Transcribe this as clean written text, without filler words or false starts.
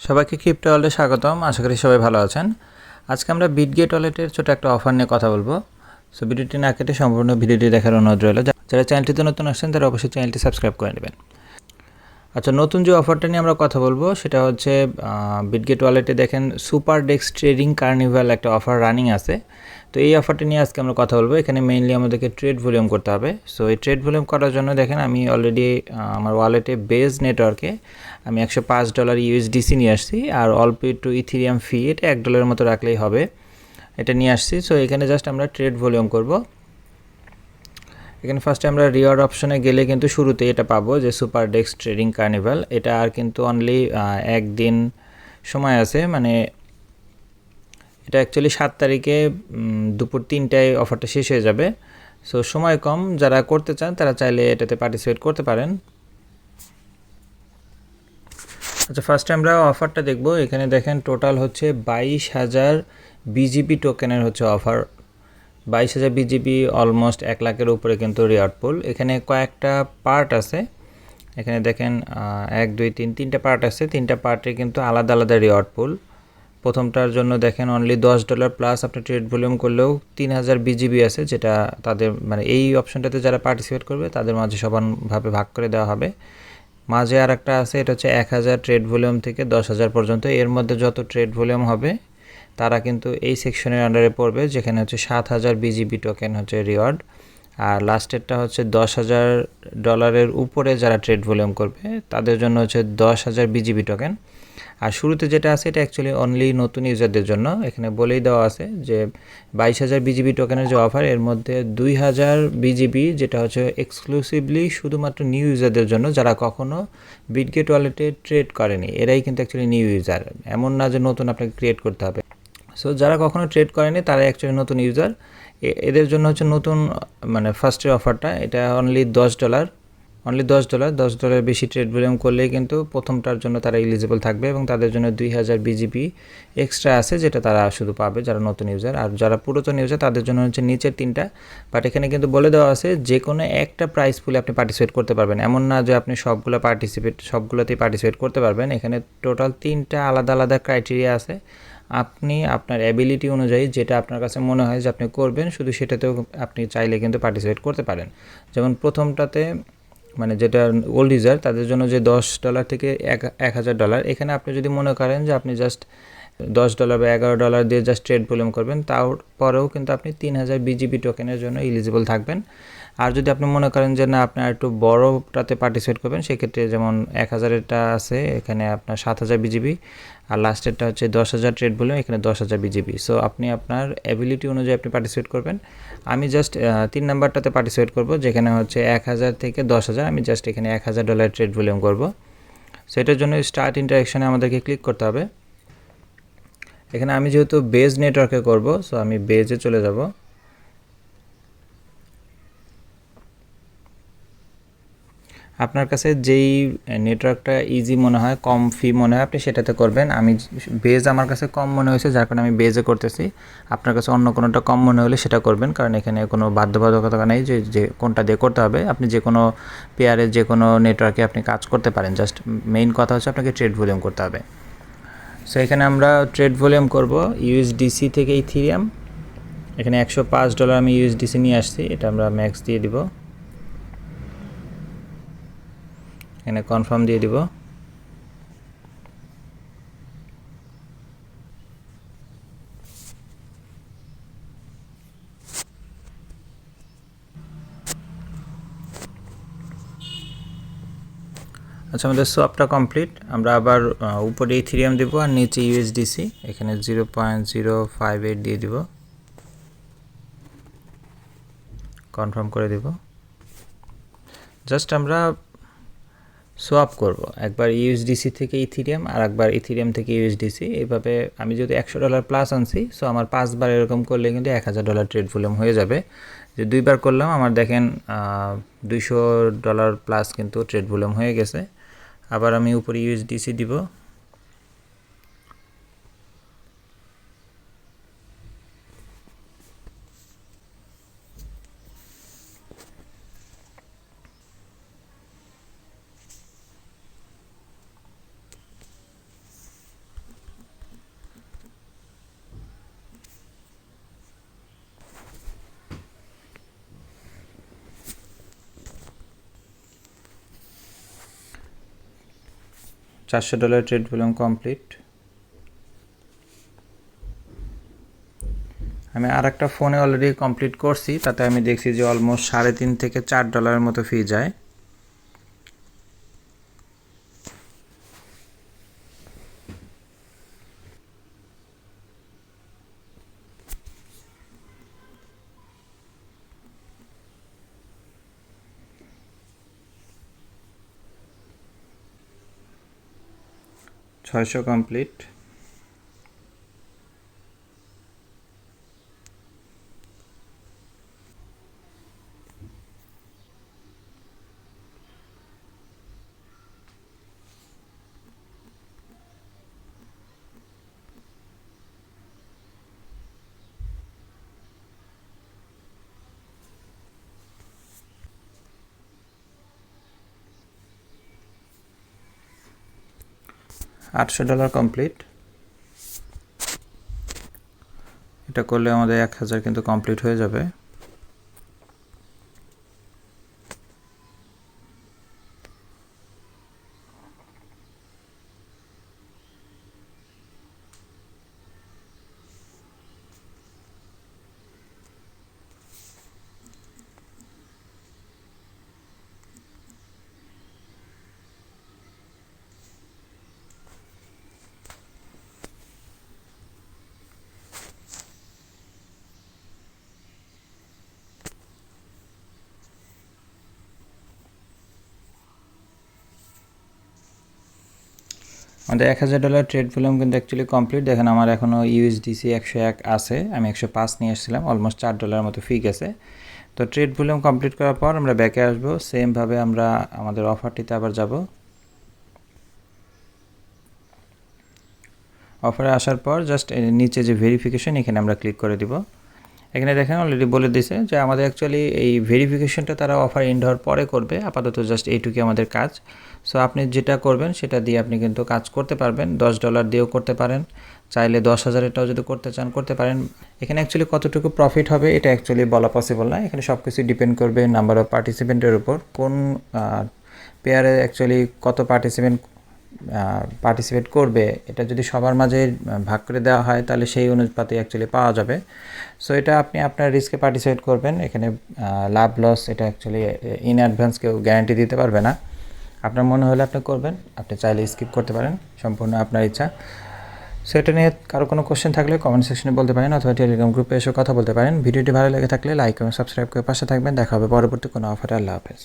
সবাইকে ক্রিপ্টো ওয়ার্ল্ডে স্বাগতম। আশা করি সবাই ভালো আছেন। আজকে আমরা বিটগেট ওয়ালেটের ছোট একটা অফার নিয়ে কথা বলবো। সো ভিডিওটি না কেটে সম্পূর্ণ ভিডিওটি দেখার অনুরোধ রইল। যারা চ্যানেলটিতে নতুন আসছেন তারা অবশ্যই চ্যানেলটি সাবস্ক্রাইব করে নেবেন। আচ্ছা, নতুন যে অফারটা নিয়ে আমরা কথা বলবো সেটা হচ্ছে বিটগেট ওয়ালেটে দেখেন সুপার ডেক্স ট্রেডিং কার্নিভাল একটা অফার রানিং আছে। তো এই অফারটা নিয়ে আজকে আমরা কথা বলবো। এখানে মেইনলি আমাদেরকে ট্রেড ভলিউম করতে হবে। সো এই ট্রেড ভলিউম করার জন্য দেখেন আমি অলরেডি আমার ওয়ালেটে বেজ নেটওয়ার্কে আমি $105 ইউএসডিসি নিয়ে আসছি, আর অল্প একটু ইথিরিয়াম ফি, এটা $1 মতো রাখলেই হবে, এটা নিয়ে আসছি। সো এখানে জাস্ট আমরা ট্রেড ভলিউম করব। এখানে ফার্স্টে আমরা রিওয়ার্ড অপশনে গেলে কিন্তু শুরুতেই এটা পাবো যে সুপার ডেক্স ট্রেডিং কার্নিভাল। এটা আর কিন্তু অনলি একদিন সময় আছে, মানে এটা অ্যাকচুয়ালি 7 তারিখে দুপুর 3টায় অফারটা শেষ হয়ে যাবে। সো সময় কম, যারা করতে চান তারা চাইলে এটাতে পার্টিসিপেট করতে পারেন। আচ্ছা, ফার্স্টে আমরা অফারটা দেখব। এখানে দেখেন টোটাল হচ্ছে 22,000 বিজিবি টোকেনের হচ্ছে অফার। 22,000 বিজিবি অলমোস্ট 1 লাখের উপরে কিন্তু রিওয়ার্ড পুল। এখানে কয়েকটা পার্ট আছে। এখানে দেখেন 1 2 3 তিনটা পার্ট আছে। তিনটা পার্টে কিন্তু আলাদা আলাদা রিওয়ার্ড পুল। প্রথমটার জন্য দেখেন অনলি $10 প্লাস আপনি ট্রেড ভলিউম করলেও 3,000 বিজিবি আছে, যেটা তাদের মানে এই অপশনটাতে যারা পার্টিসিপেট করবে তাদের মাঝে সমানভাবে ভাগ করে দেওয়া হবে। মাঝে আর একটা আছে, এটা হচ্ছে 1,000 ট্রেড ভলিউম থেকে 10,000 পর্যন্ত। এর মধ্যে যত ট্রেড ভলিউম হবে তারা কিন্তু এই সেকশনের আন্ডারে পড়বে, যেখানে হচ্ছে 7,000 বিজিবি টোকেন হচ্ছে রিওয়ার্ড। আর লাস্টেরটা হচ্ছে $10,000 উপরে যারা ট্রেড ভলিউম করবে তাদের জন্য হচ্ছে 10,000 বিজিবি টোকেন। আর শুরুতে যেটা আছে এটা অ্যাকচুয়ালি অনলি নতুন ইউজারদের জন্য। এখানে বলেই দেওয়া আছে যে 22,000 বিজিবি টোকেনের যে অফার, এর মধ্যে 2,000 বিজিবি যেটা হচ্ছে এক্সক্লুসিভলি শুধুমাত্র নিউ ইউজারদের জন্য, যারা কখনো বিটগেট ওয়ালেটে ট্রেড করেনি। এরাই কিন্তু অ্যাকচুয়ালি নিউ ইউজার, এমন না যে নতুন আপনাকে ক্রিয়েট করতে হবে। সো যারা কখনো ট্রেড করেনি তারাই অ্যাকচুয়ালি নতুন ইউজার। এদের জন্য হচ্ছে নতুন মানে ফার্স্টের অফারটা, এটা অনলি $10, $10 বেশি ট্রেড ভলিউম করলেই কিন্তু প্রথমটার জন্য তারা এলিজিবল থাকবে, এবং তাদের জন্য 2,000 বিজিবি এক্সট্রা আছে, যেটা তারা শুধু পাবে যারা নতুন ইউজার। আর যারা পুরাতন ইউজার তাদের জন্য হচ্ছে নিচের তিনটা। বাট এখানে কিন্তু বলে দেওয়া আছে যে কোনো একটা প্রাইস পুলে আপনি পার্টিসিপেট করতে পারবেন, এমন না যে আপনি সবগুলোতেই পার্টিসিপেট করতে পারবেন। এখানে টোটাল 3টা আলাদা আলাদা ক্রাইটেরিয়া আছে। আপনি আপনার অ্যাবিলিটি অনুযায়ী যেটা আপনার কাছে মনে হয় যে আপনি করবেন, শুধু সেটাতেও আপনি চাইলে কিন্তু পার্টিসিপেট করতে পারেন। যেমন প্রথমটাতে মানে যেটা ওল্ড ইউজার তাদের জন্য যে $10 থেকে $1,000, এখানে আপনি যদি মনে করেন যে আপনি জাস্ট $10 বা $11 দিয়ে জাস্ট ট্রেড ভলিউম করবেন, তারপরেও কিন্তু আপনি 3,000 বিজিবি টোকেনের জন্য এলিজিবল থাকবেন। আর যদি আপনি মনে করেন যে না আপনার একটু বড়টাতে পার্টিসিপেট করবেন, সেক্ষেত্রে যেমন 1,000-এরটা আছে, এখানে আপনার 7,000 বিজিবি, আর লাস্টেরটা হচ্ছে 10,000 ট্রেড ভলিউম, এখানে 10,000 বিজিবি। সো আপনি আপনার অ্যাবিলিটি অনুযায়ী আপনি পার্টিসিপেট করবেন। আমি জাস্ট 3 নাম্বারটাতে পার্টিসিপেট করব, যেখানে হচ্ছে 1,000 থেকে 10,000। আমি জাস্ট এখানে $1,000 ট্রেড ভলিউম করব। সো এটার জন্য স্টার্ট ইন্টারেকশনে আমাদেরকে ক্লিক করতে হবে। এখানে আমি যেহেতু বেজ নেটওয়ার্কে করব, সো আমি বেজে চলে যাব। আপনার কাছে যেই নেটওয়ার্কটা ইজি মনে হয়, কম ফি মনে হয়, আপনি সেটাতে করবেন। আমি বেজ আমার কাছে কম মনে হয়েছে, যার কারণে আমি বেজে করতেছি। আপনার কাছে অন্য কোনোটা কম মনে হলে সেটা করবেন, কারণ এখানে কোনো বাধ্যবাধকতা নেই যে কোনটা দিয়ে করতে হবে। আপনি যে কোনো পেয়ারে যে কোনো নেটওয়ার্কে আপনি কাজ করতে পারেন। জাস্ট মেইন কথা হচ্ছে আপনাকে ট্রেড ভলিউম করতে হবে। সো এখানে আমরা ট্রেড ভলিউম করব ইউএসডিসি থেকে ইথিরিয়াম। এখানে $105 আমি ইউএসডিসি নিয়ে আসছি, এটা আমরা ম্যাক্স দিয়ে দিব। এখানে কনফার্ম দিয়ে দিব। আচ্ছা, আমাদের সোয়াপটা কমপ্লিট। আমরা আবার উপরে ইথিরিয়াম দেব আর নিচে ইউএসডিসি, এখানে 0.058 দিয়ে দিব, কনফার্ম করে দেব। জাস্ট আমরা সোয়াপ করব, একবার ইউএসডিসি থেকে ইথিরিয়াম আর একবার ইথিরিয়াম থেকে ইউএসডিসি। এইভাবে আমি যদি $100 প্লাস আনছি, সো আমার 5বার এরকম করলে কিন্তু $1,000 ট্রেড ভলিউম হয়ে যাবে। যে 2বার করলাম, আমার দেখেন $200 প্লাস কিন্তু ট্রেড ভলিউম হয়ে গেছে। আবার আমি উপরে ইউএসডিসি দিব। $400 ট্রেড ভলিউম কমপ্লিট। আমি আর একটা ফোনে অলরেডি কমপ্লিট করছি, তাতে আমি দেখছি যে অলমোস্ট $3.5 থেকে $4 মতো ফি যায়। $600 কমপ্লিট। $800 কমপ্লিট। এটা করলে আমাদের 1000 কিন্তু কমপ্লিট হয়ে যাবে। আমাদের $1000 ট্রেড ভলিউম কিন্তু অ্যাকচুয়ালি কমপ্লিট। দেখেন আমার এখনও ইউএসডিসি 101 আছে, আমি 105 নিয়ে এসেছিলাম, অলমোস্ট $4 মতো ফি গেছে। তো ট্রেড ভলিউম কমপ্লিট করার পর আমরা ব্যাকে আসবো, সেমভাবে আমরা আমাদের অফারটিতে আবার যাব। অফারে আসার পর জাস্ট নিচে যে ভেরিফিকেশন, এখানে আমরা ক্লিক করে দিব। এখানে দেখেন অলরেডি বলে দিছে যে আমাদের অ্যাকচুয়ালি এই ভেরিফিকেশনটা তারা অফার এন্ড হওয়ার পরে করবে, আপাতত জাস্ট এইটুকুই আমাদের কাজ। সো আপনি যেটা করবেন সেটা দিয়ে আপনি কিন্তু কাজ করতে পারবেন। $10 দিয়েও করতে পারেন, চাইলে 10,000-টাও যদি করতে চান করতে পারেন। এখানে অ্যাকচুয়ালি কতটুকু প্রফিট হবে এটা অ্যাকচুয়ালি বলা পসিবল না, এখানে সব কিছু ডিপেন্ড করবে নাম্বার অফ পার্টিসিপেন্টের উপর, কোন পেয়ারে অ্যাকচুয়ালি কত পার্টিসিপেট করবে। এটা যদি সবার মাঝে ভাগ করে দেওয়া হয় তাহলে সেই অনুপাতে অ্যাকচুয়ালি পাওয়া যাবে। সো এটা আপনি আপনার রিস্কে পার্টিসিপেট করবেন। এখানে লাভ লস এটা অ্যাকচুয়ালি ইন অ্যাডভান্স কেউ গ্যারান্টি দিতে পারবে না। আপনার মনে হলে আপনি করবেন, আপনি চাইলে স্কিপ করতে পারেন, সম্পূর্ণ আপনার ইচ্ছা। সো এটা নিয়ে কারো কোনো কোশ্চেন থাকলে কমেন্ট সেকশনে বলতে পারেন, অথবা টেলিগ্রাম গ্রুপে এসে কথা বলতে পারেন। ভিডিওটি ভালো লেগে থাকলে লাইক এবং সাবস্ক্রাইব করে পাশে থাকবেন। দেখা হবে পরবর্তী কোনো অফারে। আল্লাহ হাফেজ।